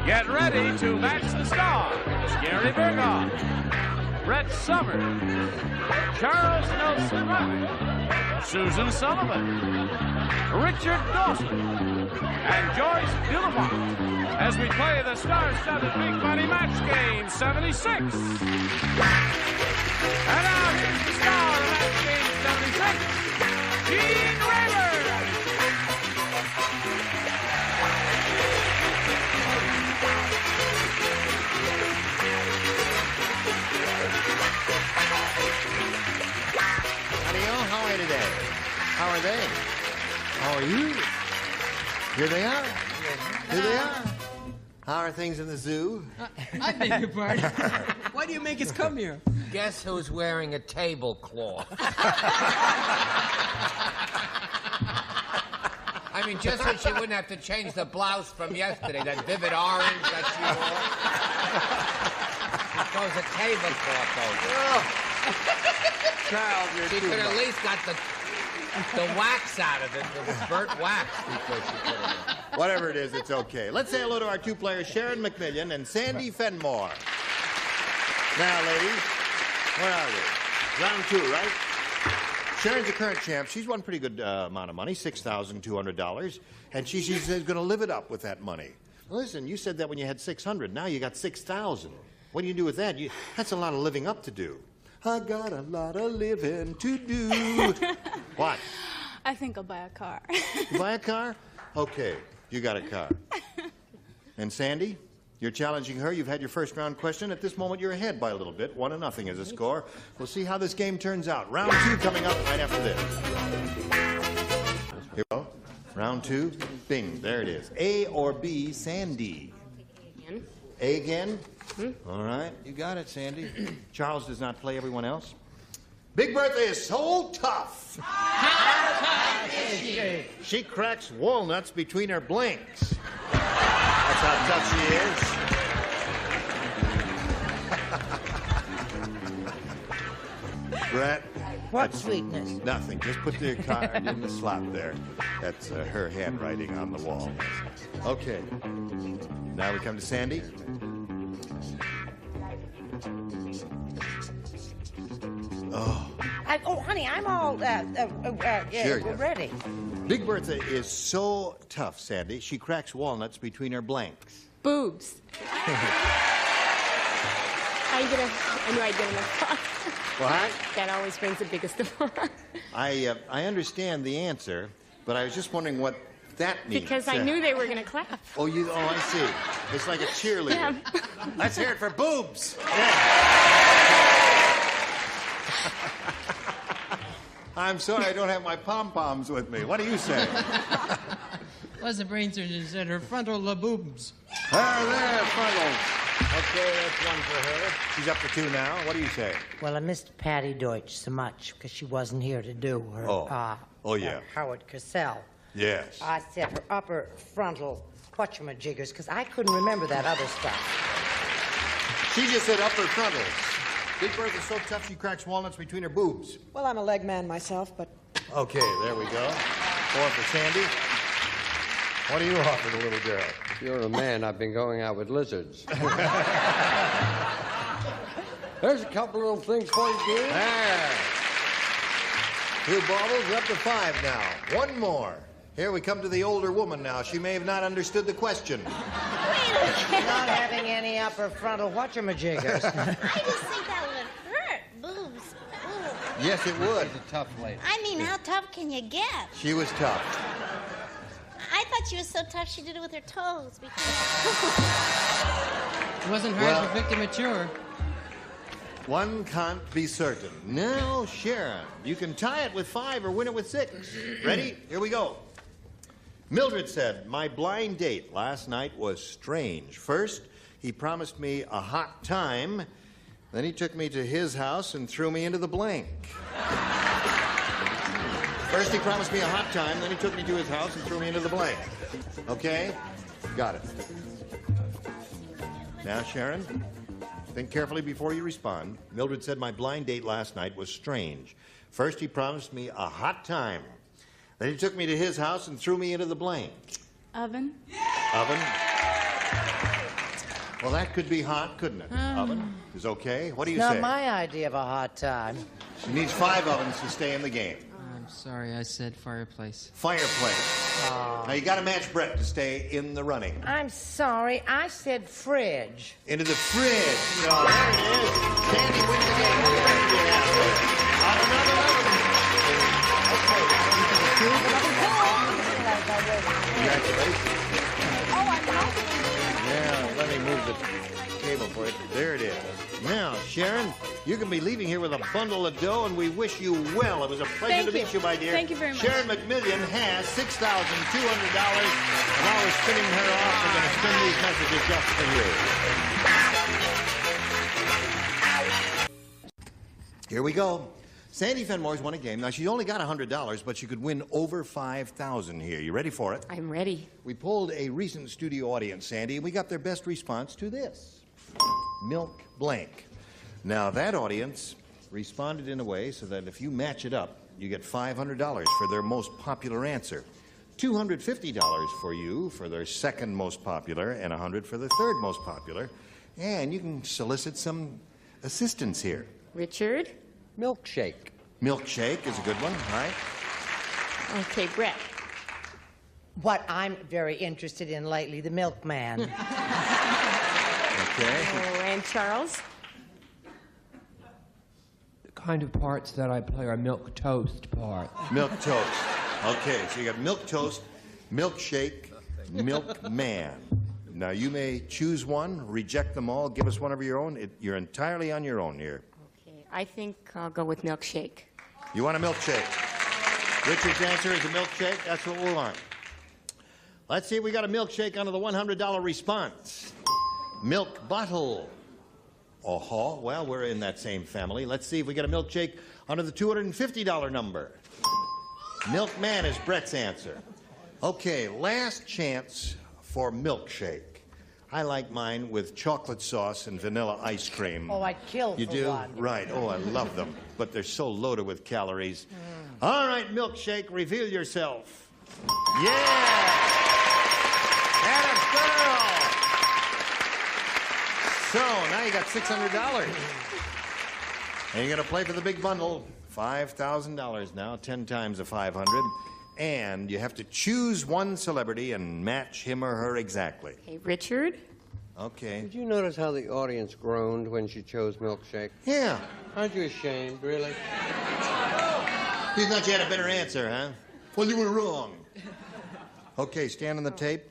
Get ready to match the stars. Gary Burghoff, Brett Summers, Charles Nelson Reilly, Susan Sullivan, Richard Dawson, and Joyce Bulifant as we play the star-studded Big Money Match Game 76. And now here's the star of Match Game 76, Gene Reilly. How are you today? How are they? How are you? Here they are. Here they are. How are things in the zoo? I beg your pardon. Why do you make us come here? Guess who's wearing a tablecloth? I mean, just so she wouldn't have to change the blouse from yesterday, that vivid orange that she wore. She throws a tablecloth over. Child, you're She could at least got the wax out of it, the burnt wax before she put it in. Whatever it is, it's okay. Let's say hello to our two players, Sharon McMillian and Sandy Fenmore. Now, ladies, where are they? Round two, right? Sharon's the current champ. She's won a pretty good amount of money, $6,200, and she's going to live it up with that money. Listen, you said that when you had $600. Now you got $6,000. What do you do with that? That's a lot of living up to do. I got a lot of living to do. What? I think I'll buy a car. You buy a car? Okay, you got a car. And Sandy, you're challenging her. You've had your first round question. At this moment, you're ahead by a little bit. 1-0 is the score. We'll see how this game turns out. Round two coming up right after this. Here we go. Round two. Bing. There it is. A or B, Sandy. Again. A again? All right. You got it, Sandy. Charles does not play. Everyone else? Big Bertha is so tough. How tough is she? She cracks walnuts between her blinks. That's how tough she is. Brett. What sweetness? Nothing. Just put the card in the slot there. That's her handwriting on the wall. Okay. Now we come to Sandy. Oh. Honey, I'm all Sure, yeah. ready. Big Bertha is so tough, Sandy. She cracks walnuts between her blanks. Boobs. I knew I'd get enough. What? That always brings the biggest of all. I understand the answer, but I was just wondering what that means. Because I knew they were going to clap. Oh, I see. It's like a cheerleader. Yeah. Let's hear it for boobs. Yeah. I'm sorry I don't have my pom-poms with me. What do you say? What's the brain surgeon said? Her frontal boobs. There, frontals. Okay, that's one for her. She's up to two now. What do you say? Well, I missed Patty Deutsch so much because she wasn't here to do her. Yeah. Howard Cosell. Yes. I said her upper frontal whatchamajiggers because I couldn't remember that other stuff. She just said upper frontals. Big Bertha's so tough she cracks walnuts between her boobs. Well, I'm a leg man myself, but... Okay, there we go. 4 for Sandy. What do you offer the little girl? If you're a man, I've been going out with lizards. There's a couple little things for you, dear. There. 2 baubles, we're up to 5 now. 1 more. Here we come to the older woman now. She may have not understood the question. Not having any upper frontal whatchamajiggers. I just think that would hurt. Boobs. Ooh. Yes, it would. She's a tough lady. I mean, how tough can you get? She was tough. I thought she was so tough she did it with her toes. It wasn't hard for Vic to mature. One can't be certain. Now, Sharon, you can tie it with 5 or win it with 6. Ready? Here we go. Mildred said, my blind date last night was strange. First, he promised me a hot time. Then he took me to his house and threw me into the blank. First, he promised me a hot time. Then he took me to his house and threw me into the blank. Okay? Got it. Now, Sharon, think carefully before you respond. Mildred said, my blind date last night was strange. First, he promised me a hot time. Then he took me to his house and threw me into the blank. Oven. Oven. Well, that could be hot, couldn't it? Oven is okay. What do you Not say? my idea of a hot time. She needs 5 ovens to stay in the game. I'm sorry, I said fireplace. Fireplace. Now, you got to match Brett to stay in the running. I'm sorry, I said fridge. Into the fridge. Oh, there it is. Sandy wins the game. On another oven. Congratulations. Yeah, let me move the table for it. There it is. Now, Sharon, you can be leaving here with a bundle of dough, and we wish you well. It was a pleasure to meet you, my dear. Thank you very much. Sharon McMillian has $6,200, and while we're spinning her off, we're going to spin these messages just for you. Here we go. Sandy Fenmore's won a game. Now, she only got $100, but she could win over $5,000 here. You ready for it? I'm ready. We polled a recent studio audience, Sandy, and we got their best response to this. Milk blank. Now, that audience responded in a way so that if you match it up, you get $500 for their most popular answer. $250 for you for their second most popular, and $100 for the third most popular. And you can solicit some assistance here. Richard? Milkshake. Milkshake is a good one, all right? Okay, Brett. What I'm very interested in lately, the milkman. Okay. Oh, and Charles? The kind of parts that I play are milk toast parts. Milk toast. Okay, so you got milk toast, milkshake, milkman. Now, you may choose one, reject them all, give us one of your own. You're entirely on your own here. Okay, I think I'll go with milkshake. You want a milkshake? Richard's answer is a milkshake. That's what we want. Let's see if we got a milkshake under the $100 response. Milk bottle. Oh, well, we're in that same family. Let's see if we get a milkshake under the $250 number. Milkman is Brett's answer. Okay, last chance for milkshake. I like mine with chocolate sauce and vanilla ice cream. Oh, I'd kill You for do? one. Right. Oh, I love them. But they're so loaded with calories. All right, milkshake, reveal yourself. Yeah! And a girl! So, now you got $600. And you're going to play for the big bundle. $5,000 now, 10 times the 500. And you have to choose one celebrity and match him or her exactly. Okay, Richard? Okay. Did you notice how the audience groaned when she chose milkshake? Yeah. Aren't you ashamed, really? You thought you had a better answer, huh? Well, you were wrong. Okay, stand on the tape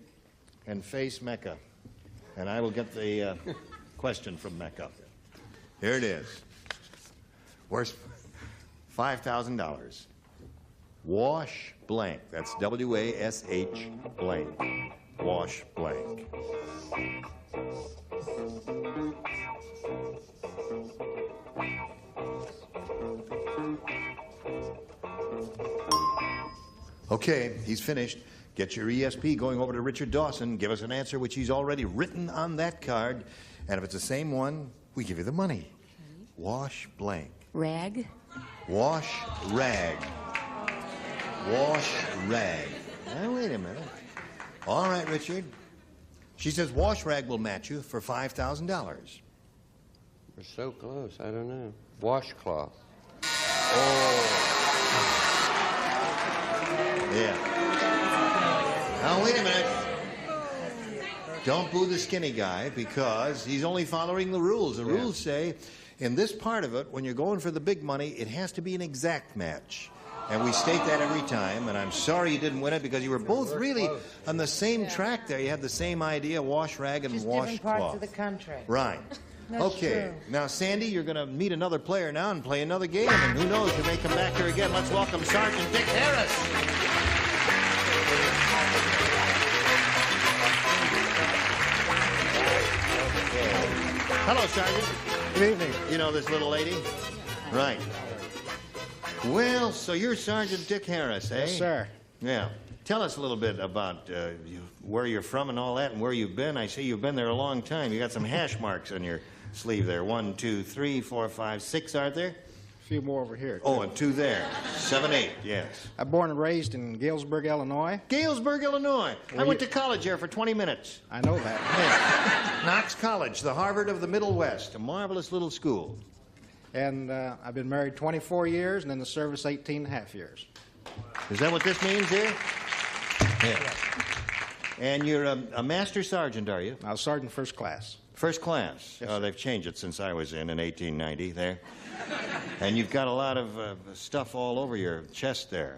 and face Mecca. And I will get the question from Mecca. Here it is. Worst $5,000. Wash blank. That's W-A-S-H blank. Wash blank. Okay, he's finished. Get your ESP going over to Richard Dawson. Give us an answer which he's already written on that card. And if it's the same one, we give you the money. Wash blank. Rag? Wash rag. Wash rag. Now, wait a minute. All right, Richard. She says wash rag will match you for $5,000. We're so close. I don't know. Washcloth. Yeah. Now, wait a minute. Don't boo the skinny guy because he's only following the rules. The rules say in this part of it, when you're going for the big money, it has to be an exact match. And we state that every time, and I'm sorry you didn't win it because you were both really on the same track there. You had the same idea, wash rag and Just wash different parts cloth. of the country. Right. That's Okay. true. Now, Sandy, you're going to meet another player now and play another game, and who knows, you may come back here again. Let's welcome Sergeant Dick Harris. Hello, Sergeant. Good evening. You know this little lady? Right. Well, so you're Sergeant Dick Harris, eh? Yes, sir. Yeah. Tell us a little bit about where you're from and all that and where you've been. I see you've been there a long time. You got some hash marks on your sleeve there. 1, 2, 3, 4, 5, 6, aren't there? A few more over here. Oh, and 2 there. 7, 8, yes. I'm born and raised in Galesburg, Illinois. Galesburg, Illinois. I went to college there for 20 minutes. I know that. Knox College, the Harvard of the Middle West, a marvelous little school. And I've been married 24 years and in the service 18 and a half years. Is that what this means here? Yeah. And you're a master sergeant, are you? I was sergeant first class. First class? Yes, Oh, sir. they've changed it since I was in 1890 there. And you've got a lot of stuff all over your chest there.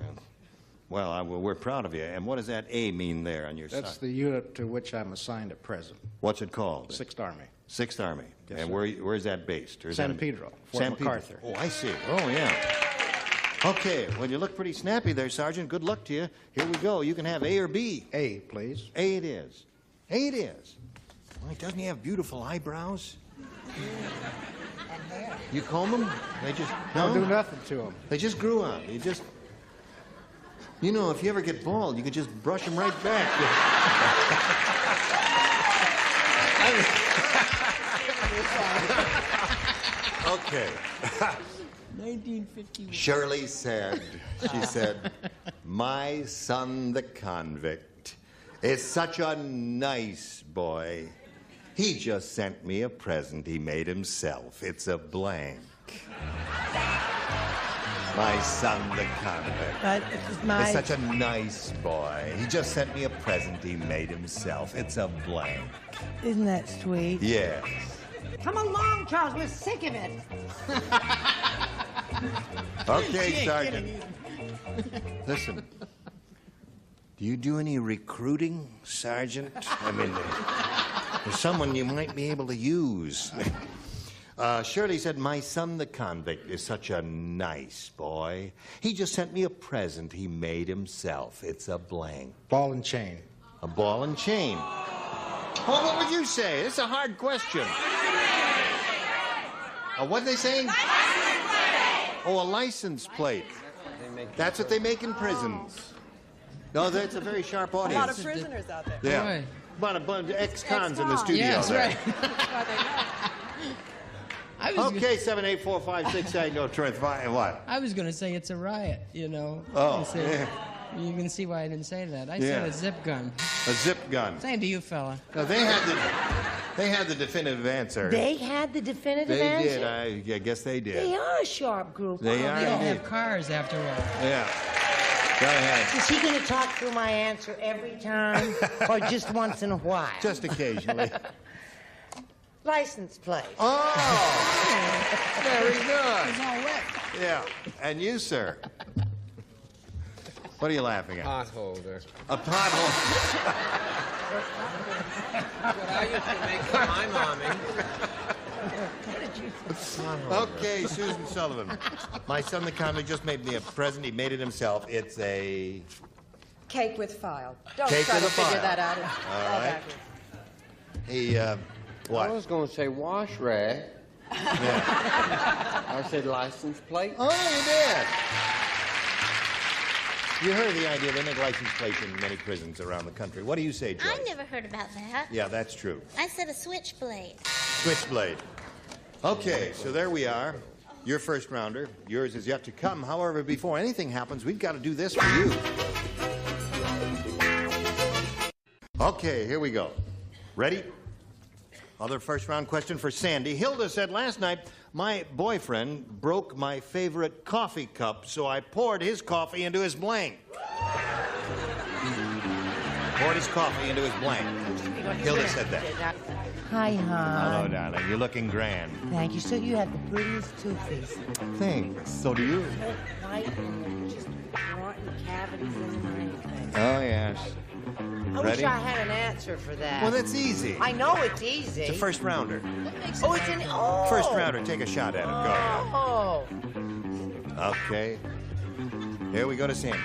Well, we're proud of you. And what does that A mean there on your side? That's the unit to which I'm assigned at present. What's it called? 6th Army. 6th Army. Yes, and sir. where's that based? Or is San that Pedro, Fort San MacArthur. Pedro. Oh, I see. Oh, yeah. Okay, well, you look pretty snappy there, Sergeant. Good luck to you. Here we go. You can have A or B. A, please. A it is. A it is. Well, doesn't he have beautiful eyebrows? You comb them? They just... Don't do nothing to them. They just grew up. You know, if you ever get bald, you could just brush them right back. Okay. 1951. Shirley said, she said, my son the convict is such a nice boy. He just sent me a present he made himself. It's a blank. My son the convict is such a nice boy. He just sent me a present he made himself. It's a blank. Isn't that sweet? Yes. Come along, Charles. We're sick of it. Okay, Sergeant. Listen. Do you do any recruiting, Sergeant? I mean, there's someone you might be able to use. Shirley said, my son the convict is such a nice boy. He just sent me a present he made himself. It's a blank. Ball and chain. A ball and chain. Oh, what would you say? It's a hard question. What are they saying? Oh, a license plate. That's what they make in prisons. No, that's a very sharp A audience. lot of prisoners out there. Yeah. Boy. About a bunch of ex-cons in the studio Yes, there. right. I was Okay, 7, 8, 4, 5, 6, 8, no, turn, what? I was going to say it's a riot, you know. Oh, I said, yeah. You can see why I didn't say that. I Yeah. said a zip gun. A zip gun. Same to you, fella. No, they had the definitive answer. They had the definitive They answer? did. I guess they did. They are a sharp group. They aren't are They don't indeed. have cars after all. Yeah. Go ahead. Is he going to talk through my answer every time or just once in a while? Just occasionally. License plate. Oh! Very good. It's all wet. Yeah. And you, sir? What are you laughing at? Potholder. A pothole. What I used to make for my mommy. Okay, Susan Sullivan. My son, the convict, just made me a present. He made it himself. It's a Cake with file. Don't Cake try with to a figure file. that out. All right. He, what? I was going to say wash rag. Yeah. I said license plate. Oh, you did. You heard the idea. They make license plates in many prisons around the country. What do you say, Joyce? I never heard about that. Yeah, that's true. I said a switchblade. Switchblade. Okay, so there we are. Your first rounder. Yours is yet to come. However, before anything happens, we've got to do this for you. Okay, here we go. Ready? Other first round question for Sandy. Hilda said last night, my boyfriend broke my favorite coffee cup, so I poured his coffee into his blank. Poured his coffee into his blank. Hilda said that. Hi, hon. Hello, darling. You're looking grand. Thank you. So you have the prettiest toothpiece. Thanks. So do you. So white and just rotten cavities in my face. Oh, yes. I wish Ready? I had an answer for that. Well, that's easy. I know it's easy. It's a first rounder. Oh, it's an... Oh! First rounder. Take a shot at it. Go. Oh. Okay. Here we go to Sandy.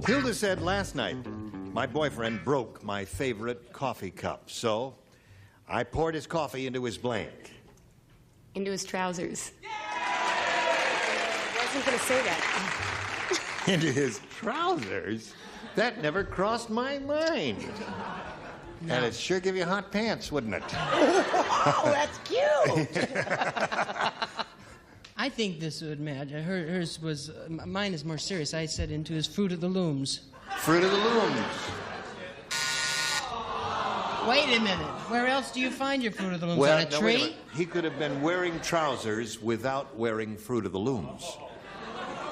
Hilda said last night, my boyfriend broke my favorite coffee cup, so I poured his coffee into his blank. Into his trousers. I wasn't going to say that. Into his trousers? That never crossed my mind. No. And it'd sure give you hot pants, wouldn't it? Oh, that's cute. I think this would match. Hers was... mine is more serious. I said into his Fruit of the Looms. Fruit of the Looms. Wait a minute. Where else do you find your Fruit of the Looms? Well, on a no, tree? wait a minute. He could have been wearing trousers without wearing Fruit of the Looms.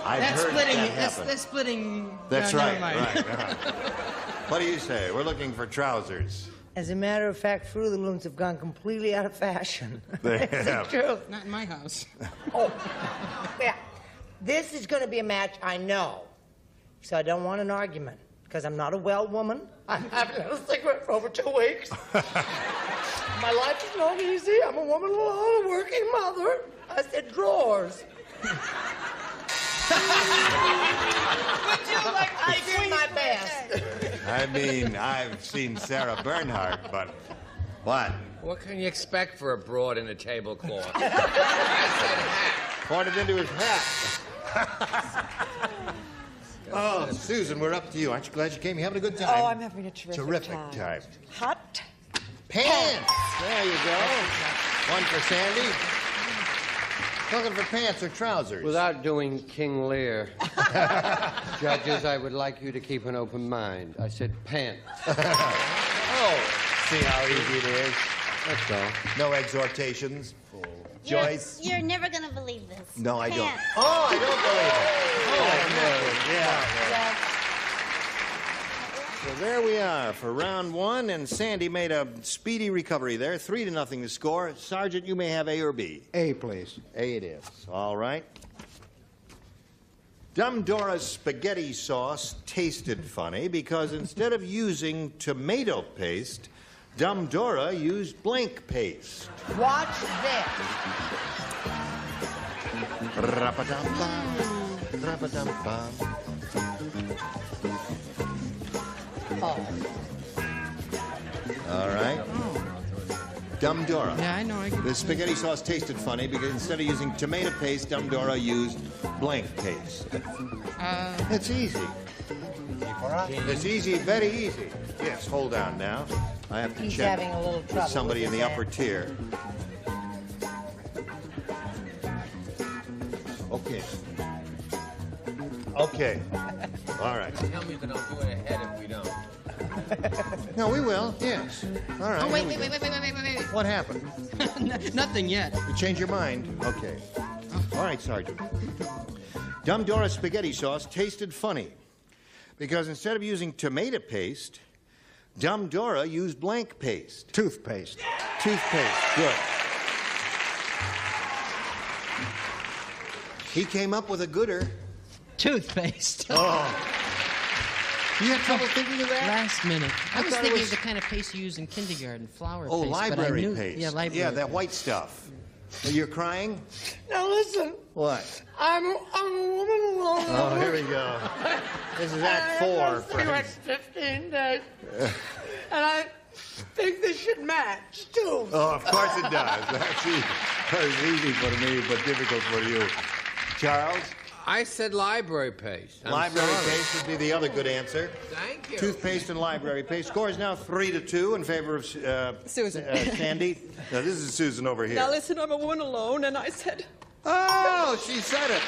I've That's heard splitting. that happen. That's splitting. That's no, right, never mind. right. What do you say? We're looking for trousers. As a matter of fact, Fruit of the Looms have gone completely out of fashion. They It's the have. truth. Not in my house. Oh, yeah. This is going to be a match I know. So I don't want an argument, because I'm not a well woman. I haven't had a cigarette for over 2 weeks. My life is not easy. I'm a woman alone, a working mother. I said drawers. Would you like to I did my best. I mean, I've seen Sarah Bernhardt, but what? What can you expect for a broad in a tablecloth? Pointed into his hat. Oh, Susan, we're up to you. Aren't you glad you came? You having a good time? Oh, I'm having a terrific time. Hot Pants. There you go. One for Sandy. Looking for pants or trousers? Without doing King Lear. Judges, I would like you to keep an open mind. I said pants. Oh, see how easy it is. That's all. No exhortations. Joyce? You're never going to believe this. No, I don't. Pants. Oh, I don't believe it. Oh, yeah. So there we are for round one, and Sandy made a speedy recovery there. 3-0 the score. Sergeant, you may have A or B. A, please. A it is. All right. Dumb Dora's spaghetti sauce tasted funny because instead of using tomato paste, Dumb Dora used blank paste. Watch this. Rap-a-dum-bum, rap-a-dum-bum. Oh. All right. Dumb Dora. Yeah, I know. The spaghetti sauce tasted funny because instead of using tomato paste, Dumb Dora used blank paste. It's easy. It's easy, very easy. Yes, hold on now. I have to He's check having a little with trouble somebody with in his the hand. upper tier. Okay. Okay. All right. Tell me that I'll do it ahead if we don't. No, we will. Yes. All right. Oh, wait, here we wait. go. What happened? Nothing yet. You change your mind? Okay. All right, Sergeant. Dumb Dora's spaghetti sauce tasted funny because instead of using tomato paste, Dumb Dora used blank paste. Toothpaste. Toothpaste. Good. He came up with a gooder. Toothpaste. Oh. You had trouble thinking of that? Last minute. I was thought it thinking was- of the kind of paste you use in kindergarten, flour Oh, paste. but I library knew- paste. Yeah, library. Yeah, that white stuff. You're crying? Now listen, What? I'm a woman alone. Oh, here we go. This is Act 4. Cigarettes 15 days. And I think this should match, too. Oh, of course it does. That's easy for me, but difficult for you. Charles? I said library paste. I'm Library sorry. paste would be the other good answer. Thank you. Toothpaste and library paste. Score is now 3-2 in favor of Susan. Sandy. Now, this is Susan over here. Now listen, I'm a woman alone, and I said, Oh, she said it.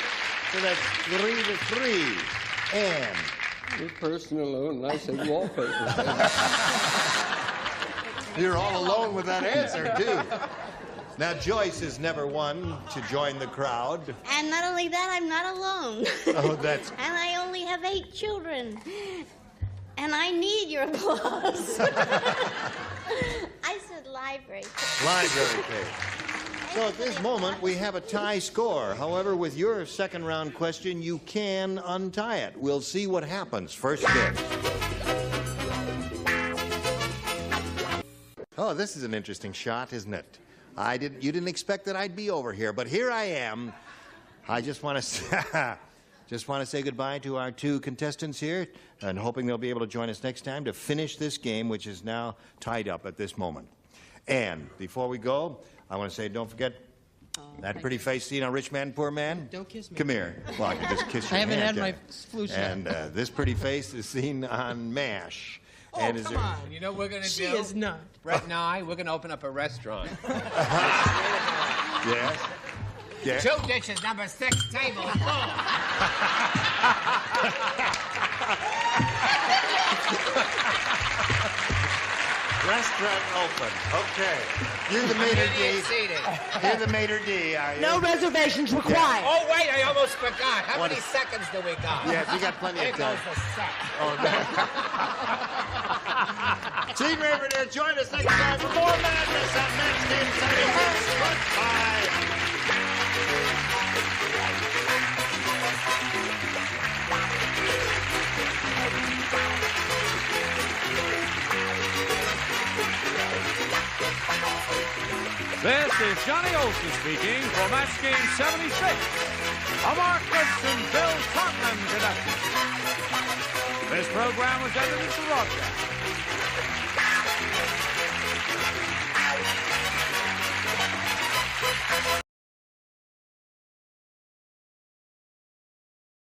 So that's 3-3. And Your person alone, and I said wallpaper. you're all alone with that answer, too. Now, Joyce has never won to join the crowd. And not only that, I'm not alone. Oh, that's... And I only have 8 children. And I need your applause. I said library. Library paste. So at this moment, we have a tie score. However, with your second round question, you can untie it. We'll see what happens. First pitch. Oh, this is an interesting shot, isn't it? You didn't expect that I'd be over here, but here I am. I just want to say goodbye to our 2 contestants here, and hoping they'll be able to join us next time to finish this game, which is now tied up at this moment. And before we go, I want to say, don't forget that pretty face seen on Rich Man, Poor Man. Don't kiss me. Come here. Well, I can just kiss your I haven't hand, had my can't flu shot. And this pretty face is seen on MASH. Oh, And is come there- on. You know what we're going to do? She is not. Brett and I, we're going to open up a restaurant. Yes. Yeah. 2 dishes, number 6, table 4. Restaurant open. Okay. You're the maitre d'. You're the maitre d', are you? No reservations required. Oh, wait, I almost forgot. How many seconds do we got? Yes, we got plenty Here of time. goes the set. Oh, no. Gene Rayburn, join us next time for more madness on Match Game 76. Goodbye. This is Johnny Olson speaking for Match Game 76, a Mark Gibson, Bill Totman production. This program was edited for broadcast